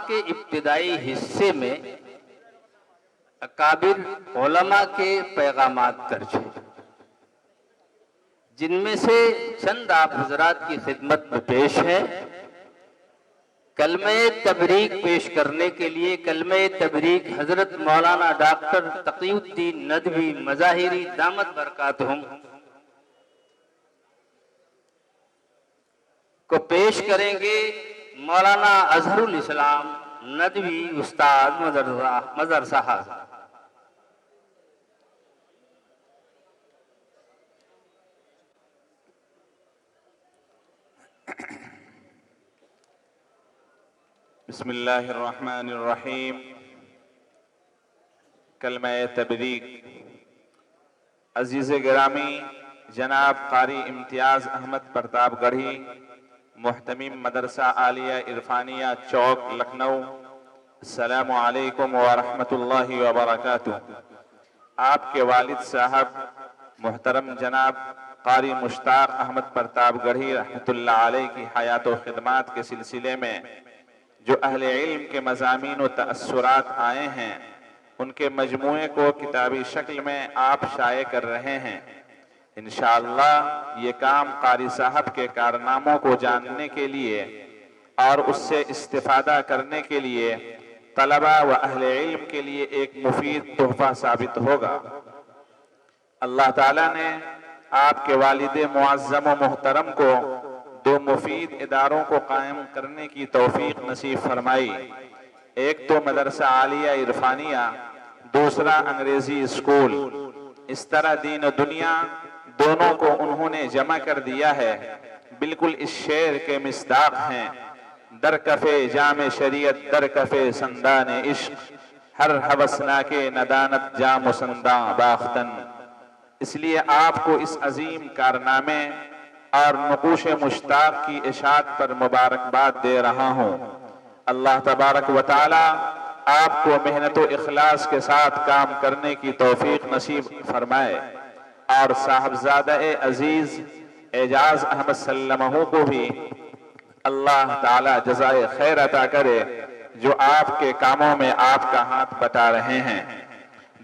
کے ابتدائی حصے میں اکابر علماء کے پیغامات درج ہیں، جن میں سے چند آپ حضرات کی خدمت میں پیش ہے۔ کلمہ تبریک پیش کرنے کے لیے کلمہ تبریک حضرت مولانا ڈاکٹر تقی الدین ندوی مظاہری دامت برکاتہم کو پیش کریں گے مولانا اظہر الاسلام ندوی استاد مدرسہ حاضر۔ بسم اللہ الرحمن الرحیم۔ کلمہ تبریک۔ عزیز گرامی جناب قاری امتیاز احمد پرتاب گڑھی، محتمم مدرسہ عالیہ عرفانیہ چوک لکھنؤ، السلام علیکم ورحمۃ اللہ وبرکاتہ۔ آپ کے والد صاحب محترم جناب قاری مشتاق احمد پرتاب گڑھی رحمۃ اللہ علیہ کی حیات و خدمات کے سلسلے میں جو اہل علم کے مضامین و تأثرات آئے ہیں، ان کے مجموعے کو کتابی شکل میں آپ شائع کر رہے ہیں۔ انشاءاللہ یہ کام قاری صاحب کے کارناموں کو جاننے کے لیے اور اس سے استفادہ کرنے کے لیے طلبہ و اہل علم کے لیے ایک مفید تحفہ ثابت ہوگا۔ اللہ تعالیٰ نے آپ کے والد معظم و محترم کو دو مفید اداروں کو قائم کرنے کی توفیق نصیب فرمائی، ایک تو مدرسہ عالیہ عرفانیہ، دوسرا انگریزی اسکول۔ اس طرح دین و دنیا دونوں کو انہوں نے جمع کر دیا ہے، بالکل اس شعر کے مصداق ہیں: در کف جام شریعت در کف سندان عشق، ہر ہوسناک ندانت جام و سنداں باختن۔ اس لیے آپ کو اس عظیم کارنامے اور نقوش مشتاق کی اشاعت پر مبارکباد دے رہا ہوں۔ اللہ تبارک و تعالی آپ کو محنت و اخلاص کے ساتھ کام کرنے کی توفیق نصیب فرمائے، اور صاحبزادہ عزیز اعجاز احمد سلمہ کو بھی اللہ تعالی جزائے خیر عطا کرے، جو آپ کے کاموں میں آپ کا ہاتھ بٹا رہے ہیں۔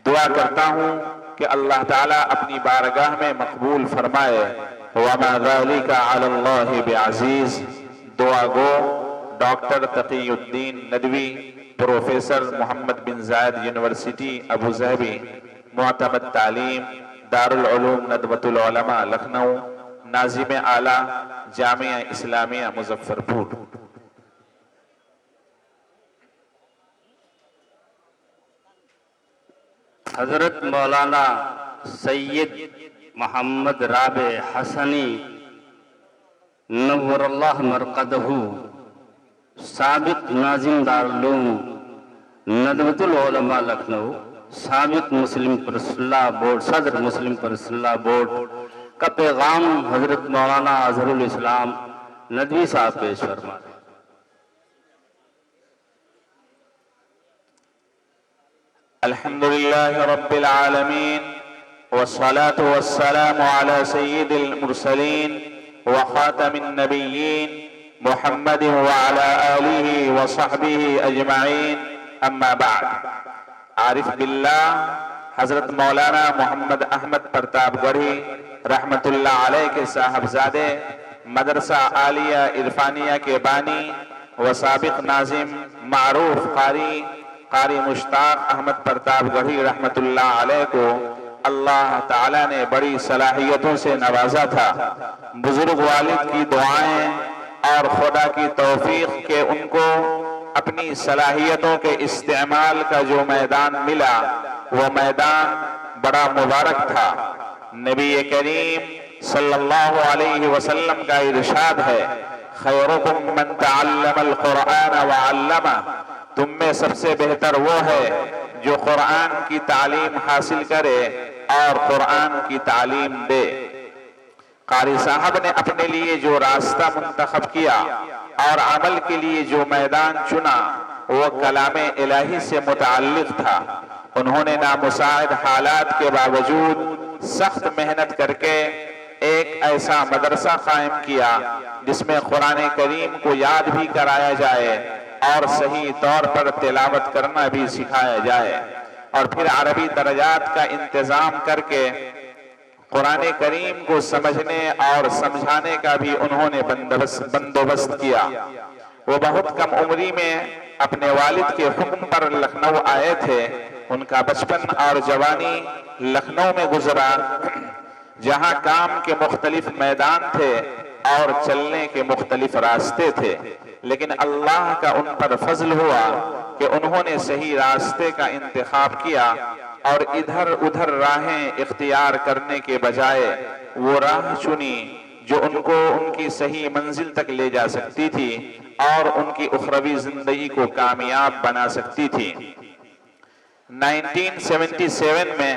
دعا کرتا ہوں کہ اللہ تعالی اپنی بارگاہ میں مقبول فرمائے۔ وَمَا ذَلِكَ عَلَى اللَّهِ بِعَزِيزِ۔ دعا گو ڈاکٹر تقی الدین ندوی، پروفیسر محمد بن زائد یونیورسٹی ابوظہبی، معتمد تعلیم دارالعلوم ندوۃ العلماء لکھنؤ، ناظم اعلیٰ جامعہ اسلامیہ مظفر پور۔ حضرت مولانا سید محمد رابع حسنی نور اللہ مرقدہ، سابق ناظم دارالعلوم ندوۃ العلماء لکھنؤ، سابق مسلم پرسنل بورڈ، صدر مسلم پرسنل بورڈ کا پیغام حضرت مولانا اظہر الاسلام ندوی صاحب پیش فرما رہے ہیں۔ الحمدللہ رب العالمین، والصلاة والسلام على سید المرسلین وخاتم النبیین محمد وعلى آلہ وصحبہ اجمعین، اما بعد۔ عارف باللہ حضرت مولانا محمد احمد پرتاب گڑھی رحمت اللہ علیہ کے صاحبزادے، مدرسہ عالیہ عرفانیہ کے بانی و سابق ناظم معروف قاری مشتاق احمد پرتاب گڑھی رحمت اللہ علیہ کو اللہ تعالیٰ نے بڑی صلاحیتوں سے نوازا تھا۔ بزرگ والد کی دعائیں اور خدا کی توفیق کہ ان کو اپنی صلاحیتوں کے استعمال کا جو میدان ملا، وہ میدان بڑا مبارک تھا۔ نبی کریم صلی اللہ علیہ وسلم کا ارشاد ہے: خیرکم من تعلم القرآن وعلمہ۔ تم میں سب سے بہتر وہ ہے جو قرآن کی تعلیم حاصل کرے اور قرآن کی تعلیم دے۔ قاری صاحب نے اپنے لیے جو راستہ منتخب کیا اور عمل کے لیے جو میدان چنا، وہ کلام الہی سے متعلق تھا۔ انہوں نے نامساعد حالات کے باوجود سخت محنت کر کے ایک ایسا مدرسہ قائم کیا جس میں قرآن کریم کو یاد بھی کرایا جائے اور صحیح طور پر تلاوت کرنا بھی سکھایا جائے، اور پھر عربی درجات کا انتظام کر کے قرآن کریم کو سمجھنے اور سمجھانے کا بھی انہوں نے بندوبست کیا۔ وہ بہت کم عمری میں اپنے والد کے حکم پر لکھنؤ آئے تھے۔ ان کا بچپن اور جوانی لکھنؤ میں گزرا، جہاں کام کے مختلف میدان تھے اور چلنے کے مختلف راستے تھے، لیکن اللہ کا ان پر فضل ہوا کہ انہوں نے صحیح راستے کا انتخاب کیا اور ادھر ادھر راہیں اختیار کرنے کے بجائے وہ راہ چنی جو ان کو ان کی صحیح منزل تک لے جا سکتی تھی اور ان کی اخروی زندگی کو کامیاب بنا سکتی تھی۔ 1977 میں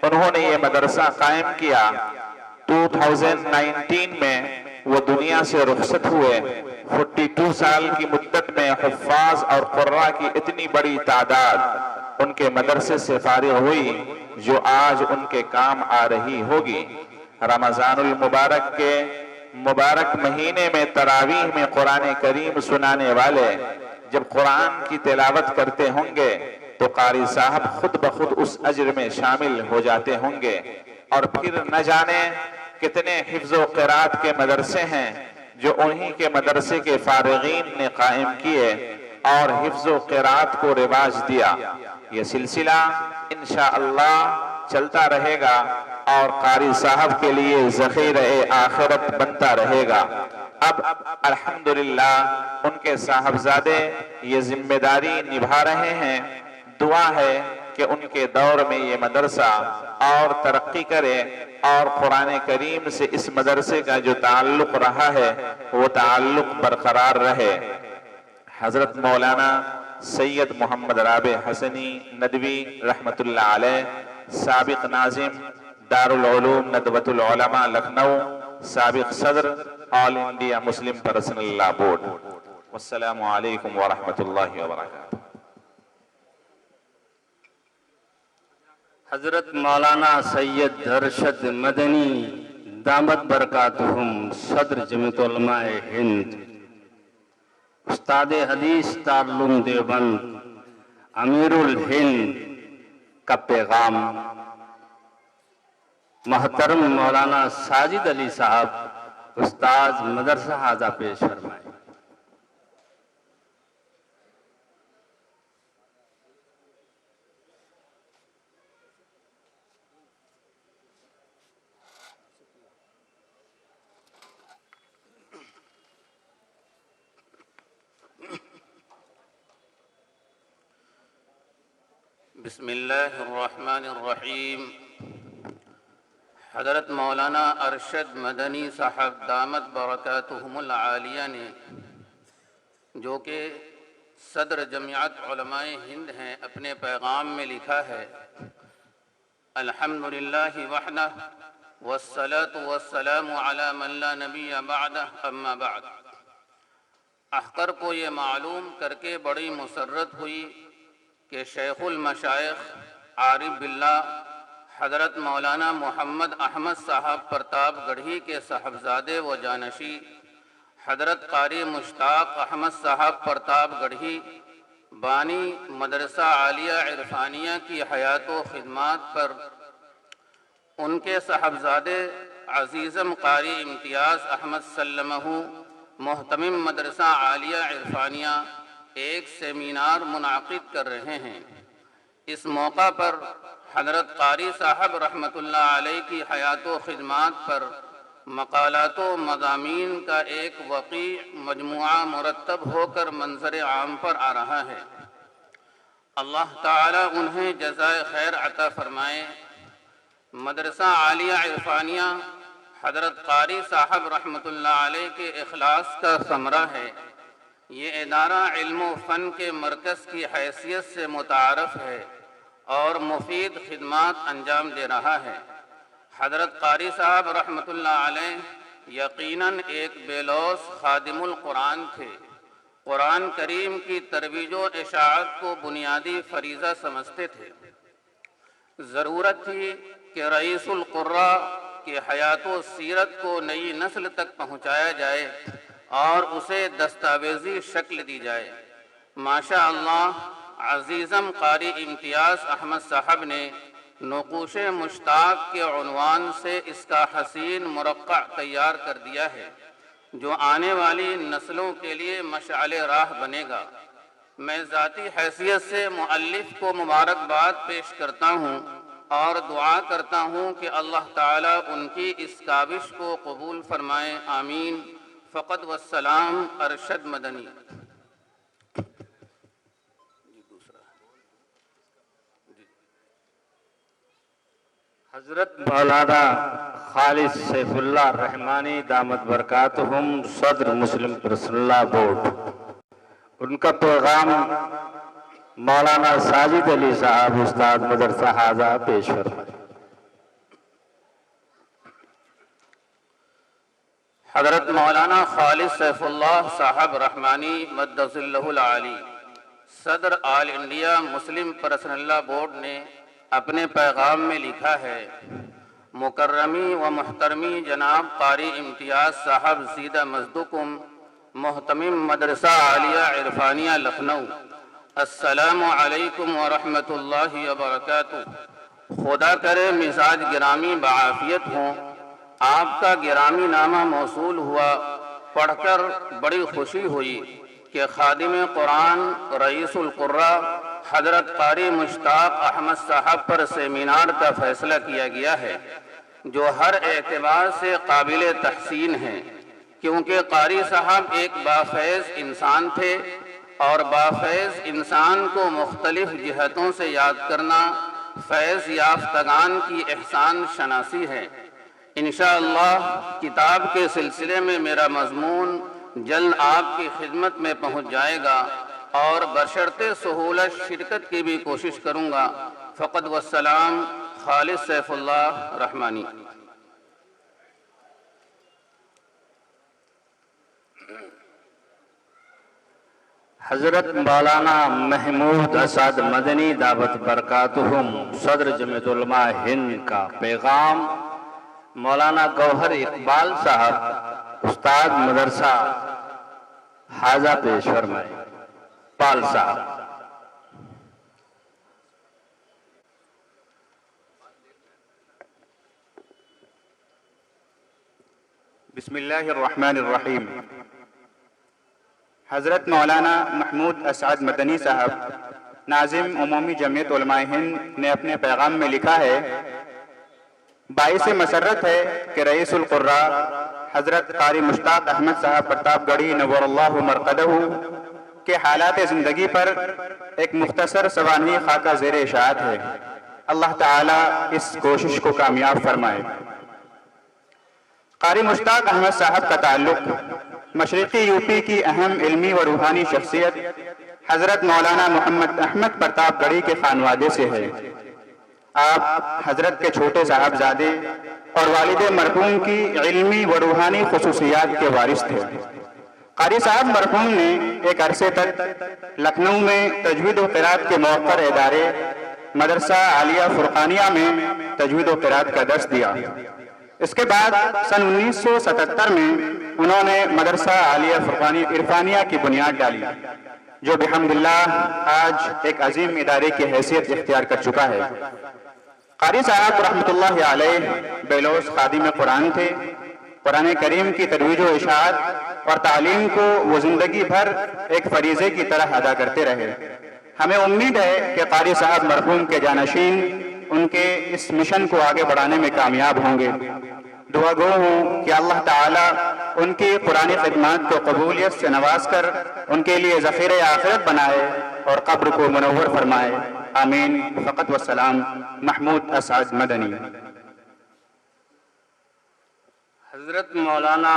انہوں نے یہ مدرسہ قائم کیا۔ 2019 میں وہ دنیا سے رخصت ہوئے۔ 42 سال کی مدت میں حفاظ اور قراء کی اتنی بڑی تعداد ان کے مدرسے سے فارغ ہوئی جو آج ان کے کام آ رہی ہوگی۔ رمضان المبارک کے مبارک مہینے میں تراویح میں قرآن کریم سنانے والے جب قرآن کی تلاوت کرتے ہوں گے تو قاری صاحب خود بخود اس اجر میں شامل ہو جاتے ہوں گے، اور پھر نہ جانے کتنے حفظ و قرات کے مدرسے ہیں جو انہی کے مدرسے کے فارغین نے قائم کیے اور حفظ و قرات کو رواج دیا۔ یہ سلسلہ انشاءاللہ چلتا رہے گا اور قاری صاحب کے لیے ذخیرہ آخرت بنتا رہے گا۔ اب الحمدللہ ان کے صاحبزادے یہ ذمہ داری نبھا رہے ہیں۔ دعا ہے کہ ان کے دور میں یہ مدرسہ اور ترقی کرے اور قرآن کریم سے اس مدرسے کا جو تعلق رہا ہے وہ تعلق برقرار رہے۔ حضرت مولانا سید محمد رابع حسنی ندوی رحمت اللہ علیہ، سابق ناظم دارالعلوم ندوۃ العلماء لکھنؤ، سابق صدر آل انڈیا مسلم پرسنل لا بورڈ۔ والسلام علیکم ورحمۃ اللہ وبرکاتہ۔ حضرت مولانا سید ارشد مدنی دامت برکاتہم صدر جمعیت علماء ہند، استاد حدیث دارالعلوم دیوبند، امیر الہند کا پیغام۔ محترم مولانا ساجد علی صاحب استاد مدرسہ حاضہ پیش فرمائیں۔ بسم اللہ الرحمن الرحیم۔ حضرت مولانا ارشد مدنی صاحب دامت برکاتہم العالیہ نے جو کہ صدر جمعیت علماء ہند ہیں اپنے پیغام میں لکھا ہے، الحمدللہ وحدہ والصلاة والسلام علی من لا نبی بعدہ اما بعد۔ احقر کو یہ معلوم کر کے بڑی مسرت ہوئی کہ شیخ المشائخ عارف باللہ حضرت مولانا محمد احمد صاحب پرتاب گڑھی کے صاحبزادے و جانشی حضرت قاری مشتاق احمد صاحب پرتاب گڑھی بانی مدرسہ عالیہ عرفانیہ کی حیات و خدمات پر ان کے صاحبزادے عزیزم قاری امتیاز احمد سلمہ محتمم مدرسہ عالیہ عرفانیہ ایک سیمینار منعقد کر رہے ہیں۔ اس موقع پر حضرت قاری صاحب رحمت اللہ علیہ کی حیات و خدمات پر مقالات و مضامین کا ایک وقیع مجموعہ مرتب ہو کر منظر عام پر آ رہا ہے۔ اللہ تعالی انہیں جزائے خیر عطا فرمائے۔ مدرسہ عالیہ عرفانیہ حضرت قاری صاحب رحمت اللہ علیہ کے اخلاص کا ثمرہ ہے۔ یہ ادارہ علم و فن کے مرکز کی حیثیت سے متعارف ہے اور مفید خدمات انجام دے رہا ہے۔ حضرت قاری صاحب رحمت اللہ علیہ یقیناً ایک بے لوث خادم القرآن تھے۔ قرآن کریم کی ترویج و اشاعت کو بنیادی فریضہ سمجھتے تھے۔ ضرورت تھی کہ رئیس القراء کی حیات و سیرت کو نئی نسل تک پہنچایا جائے اور اسے دستاویزی شکل دی جائے۔ ماشاء اللہ عزیزم قاری امتیاز احمد صاحب نے نقوش مشتاق کے عنوان سے اس کا حسین مرقع تیار کر دیا ہے جو آنے والی نسلوں کے لیے مشعل راہ بنے گا۔ میں ذاتی حیثیت سے مؤلف کو مبارکباد پیش کرتا ہوں اور دعا کرتا ہوں کہ اللہ تعالیٰ ان کی اس کاوش کو قبول فرمائے، آمین۔ فقط والسلام، ارشد مدنی۔ حضرت مولانا خالص سیف اللہ رحمانی دامت برکاتہم صدر مسلم پرسنلہ بورڈ، ان کا پیغام مولانا ساجد علی صاحب استاد مدرسہ حاضہ پیش فرمائے۔ حضرت مولانا خالص سیف اللہ صاحب رحمانی مدث اللہ العالی صدر آل انڈیا مسلم پرسنلہ بورڈ نے اپنے پیغام میں لکھا ہے، مکرمی و محترمی جناب قاری امتیاز صاحب زیدہ مزدکم، محتمم مدرسہ عالیہ عرفانیہ لکھنؤ، السلام علیکم ورحمۃ اللہ وبرکاتہ۔ خدا کرے مزاج گرامی بعافیت ہوں۔ آپ کا گرامی نامہ موصول ہوا، پڑھ کر بڑی خوشی ہوئی کہ خادم قرآن رئیس القراء حضرت قاری مشتاق احمد صاحب پر سیمینار کا فیصلہ کیا گیا ہے، جو ہر اعتبار سے قابل تحسین ہے، کیونکہ قاری صاحب ایک بافیض انسان تھے اور بافیض انسان کو مختلف جہتوں سے یاد کرنا فیض یافتگان کی احسان شناسی ہے۔ انشاءاللہ کتاب کے سلسلے میں میرا مضمون جلد آپ کی خدمت میں پہنچ جائے گا اور بشرط سہولت شرکت کی بھی کوشش کروں گا۔ فقط والسلام، خالص سیف اللہ رحمانی۔ حضرت مولانا محمود اسعد مدنی دعوت برکاتہم صدر جمعیت علماء ہند کا پیغام مولانا گوہر اقبال صاحب استاد مدرسہ حاضہ پیش فرمائے، پال صاحب۔ بسم اللہ الرحمن الرحیم۔ حضرت مولانا محمود اسعد مدنی صاحب ناظم عمومی جمعیت علماء ہند نے اپنے پیغام میں لکھا ہے، باعث مسرت ہے کہ رئیس القراء حضرت قاری مشتاق احمد صاحب پرتاپ گڑھی نور اللہ مرقدہ کے حالات زندگی پر ایک مختصر سوانحی خاکہ زیر اشاعت ہے۔ اللہ تعالیٰ اس کوشش کو کامیاب فرمائے۔ قاری مشتاق احمد صاحب کا تعلق مشرقی یوپی کی اہم علمی و روحانی شخصیت حضرت مولانا محمد احمد پرتاپ گڑھی کے خانوادے سے ہے۔ آپ حضرت کے چھوٹے صاحبزادے اور والد مرحوم کی علمی و روحانی خصوصیات کے وارث تھے۔ قاری صاحب مرحوم نے ایک عرصے تک لکھنؤ میں تجوید و قرات کے موقر ادارے مدرسہ عالیہ فرقانیہ میں تجوید و قرات کا درس دیا۔ اس کے بعد سن 1977 میں انہوں نے مدرسہ عالیہ فرقانیہ عرفانیہ کی بنیاد ڈالی، جو بحمداللہ آج ایک عظیم ادارے کی حیثیت اختیار کر چکا ہے۔ قاری صاحب رحمۃ اللہ علیہ بیلوس خادم قرآن تھے۔ قرآن کریم کی ترویج و اشاعت اور تعلیم کو وہ زندگی بھر ایک فریضے کی طرح ادا کرتے رہے۔ ہمیں امید ہے کہ قاری صاحب مرحوم کے جانشین ان کے اس مشن کو آگے بڑھانے میں کامیاب ہوں گے۔ دعا گو ہوں کہ اللہ تعالیٰ ان کی قرآنی خدمات کو قبولیت سے نواز کر ان کے لیے ذخیرہ آخرت بنائے اور قبر کو منور فرمائے، آمین۔ فقط والسلام، محمود اسعد مدنی۔ حضرت مولانا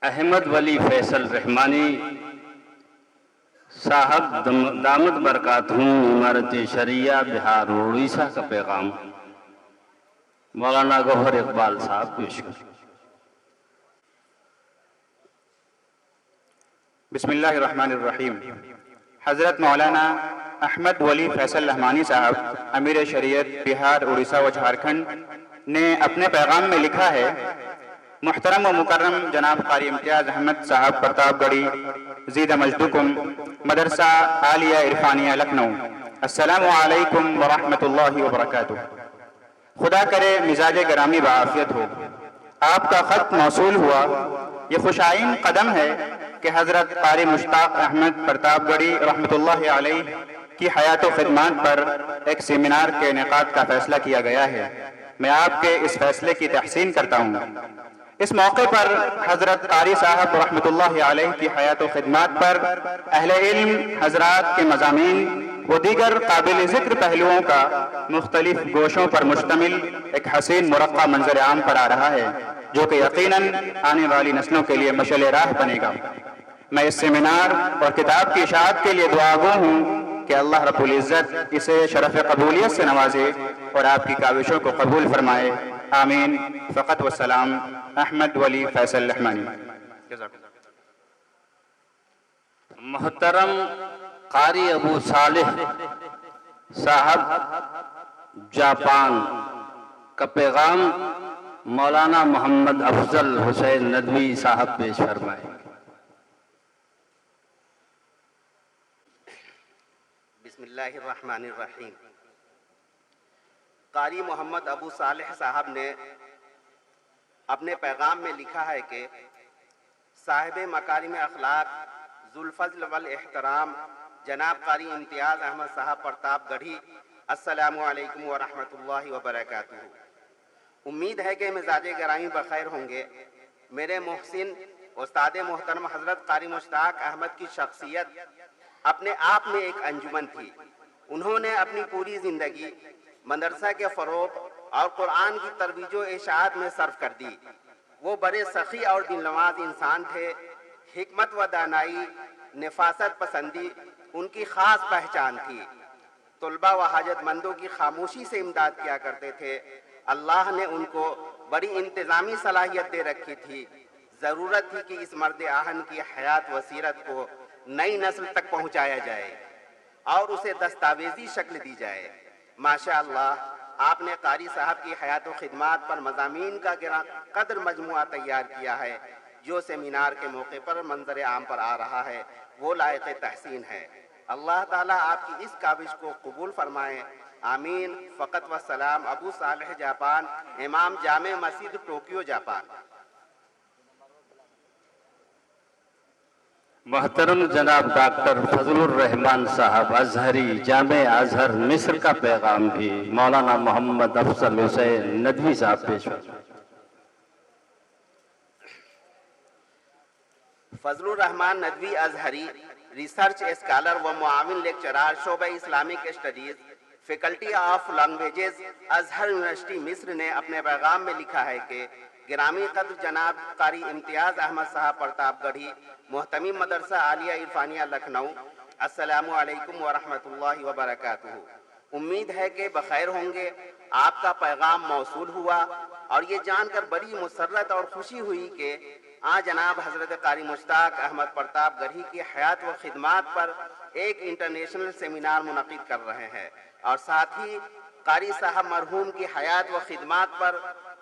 احمد ولی فیصل رحمانی صاحب دامت برکاتہم امارت شریعہ بہار اڑیسہ کا پیغام مولانا گوہر اقبال صاحب پیش کریں۔ بسم اللہ الرحمن الرحیم۔ حضرت مولانا احمد ولی فیصل رحمانی صاحب امیر شریعت بہار اڑیسہ و جھارکھنڈ نے اپنے پیغام میں لکھا ہے، محترم و مکرم جناب قاری امتیاز احمد صاحب پرتاب گڑھی زید مجدکم مدرسہ عالیہ عرفانیہ لکھنؤ، السلام علیکم ورحمۃ اللہ وبرکاتہ۔ خدا کرے مزاج گرامی بعافیت ہو۔ آپ کا خط موصول ہوا، یہ خوش آئین قدم ہے کہ حضرت قاری مشتاق احمد پرتاب گڑھی رحمۃ اللہ علیہ کی حیات و خدمات پر ایک سیمینار کے انعقاد کا فیصلہ کیا گیا ہے۔ میں آپ کے اس فیصلے کی تحسین کرتا ہوں۔ اس موقع پر حضرت قاری صاحب رحمۃ اللہ علیہ کی حیات و خدمات پر اہل علم حضرات کے مضامین و دیگر قابل ذکر پہلوؤں کا مختلف گوشوں پر مشتمل ایک حسین مرقع منظر عام پر آ رہا ہے، جو کہ یقیناً آنے والی نسلوں کے لیے مشعل راہ بنے گا۔ میں اس سیمینار اور کتاب کی اشاعت کے لیے دعا گو ہوں کہ اللہ رب العزت اسے شرف قبولیت سے نوازے اور آپ کی کاوشوں کو قبول فرمائے، آمین۔ فقط والسلام، احمد ولی فیصل لحمانی۔ محترم قاری ابو صالح صاحب جاپان کا پیغام مولانا محمد افضل حسین ندوی صاحب پیش فرمائیں۔ بسم اللہ الرحمن الرحیم۔ قاری محمد ابو صالح صاحب نے اپنے پیغام میں لکھا ہے کہ صاحب مکارم اخلاق ذوالفضل والاحترام جناب قاری امتیاز احمد صاحب پرتاب گڑھی، السلام علیکم ورحمۃ اللہ وبرکاتہ۔ امید ہے کہ مزاج گرامی بخیر ہوں گے۔ میرے محسن استاد محترم حضرت قاری مشتاق احمد کی شخصیت اپنے آپ میں ایک انجمن تھی۔ انہوں نے اپنی پوری زندگی مدرسہ کے فروغ اور قرآن کی ترویج و اشاعت میں صرف کر دی۔ وہ بڑے سخی اور دل نواز انسان تھے۔ حکمت و دانائی، نفاست پسندی ان کی خاص پہچان تھی۔ طلباء و حاجت مندوں کی خاموشی سے امداد کیا کرتے تھے۔ اللہ نے ان کو بڑی انتظامی صلاحیت دے رکھی تھی۔ ضرورت تھی کہ اس مرد آہن کی حیات و سیرت کو نئی نسل تک پہنچایا جائے اور اسے دستاویزی شکل دی جائے۔ ماشاءاللہ، آپ نے قاری صاحب کی حیات و خدمات پر مضامین کا گراں قدر مجموعہ تیار کیا ہے، جو سیمینار کے موقع پر منظر عام پر آ رہا ہے، وہ لائق تحسین ہے۔ اللہ تعالیٰ آپ کی اس کاوش کو قبول فرمائے، آمین۔ فقط والسلام، ابو صالح جاپان، امام جامع مسجد ٹوکیو جاپان۔ محترم جناب ڈاکٹر فضل الرحمان صاحب ازہری جامع ازہر مصر کا پیغام بھی مولانا محمد افضل حسین ندوی صاحب پیش فرمائیں۔ فضل الرحمان ندوی ازہری ریسرچ اسکالر و معاون لیکچرار شعبہ Islamic studies, faculty of languages, Azhar university مصر نے اپنے پیغام میں لکھا ہے کہ گرامی قدر جناب قاری امتیاز احمد صاحب پرتاب گڑھی، محتمم مدرسہ عالیہ عرفانیہ لکھنؤ، السلام علیکم ورحمۃ اللہ وبرکاتہ۔ امید ہے کہ بخیر ہوں گے۔ آپ کا پیغام موصول ہوا اور یہ جان کر بڑی مسرت اور خوشی ہوئی کہ جناب حضرت قاری مشتاق احمد پرتاب گڑھی کی حیات و خدمات پر ایک انٹرنیشنل سیمینار منعقد کر رہے ہیں، اور ساتھ ہی قاری صاحب مرحوم کی حیات و خدمات پر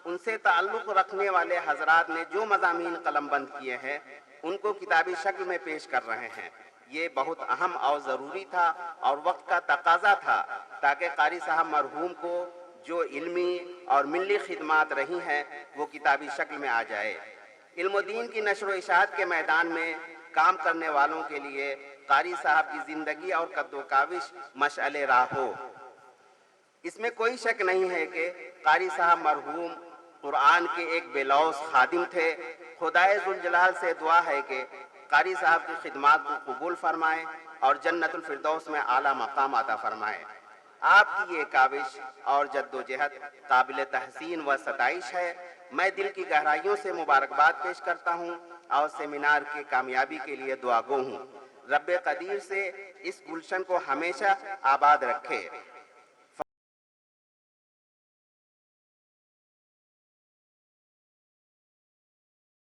ان سے تعلق رکھنے والے حضرات نے جو مضامین قلم بند کیے ہیں ان کو کتابی شکل میں پیش کر رہے ہیں۔ یہ بہت اہم اور ضروری تھا اور وقت کا تقاضا تھا، تاکہ قاری صاحب مرحوم کو جو علمی اور ملی خدمات رہی ہیں وہ کتابی شکل میں آ جائے۔ علم و دین کی نشر و اشاعت کے میدان میں کام کرنے والوں کے لیے قاری صاحب کی زندگی اور قد و کاوش مشعل راہ ہو۔ اس میں کوئی شک نہیں ہے کہ قاری صاحب مرحوم قرآن کے ایک بے لوث خادم تھے۔ خدائے ذوالجلال سے دعا ہے کہ قاری صاحب کی خدمات کو قبول فرمائے اور جنت الفردوس میں اعلیٰ مقام عطا فرمائے۔ آپ کی یہ کاوش اور جد و جہد قابل تحسین و ستائش ہے۔ میں دل کی گہرائیوں سے مبارکباد پیش کرتا ہوں اور سیمینار کی کامیابی کے لیے دعا گو ہوں۔ رب قدیر سے اس گلشن کو ہمیشہ آباد رکھے۔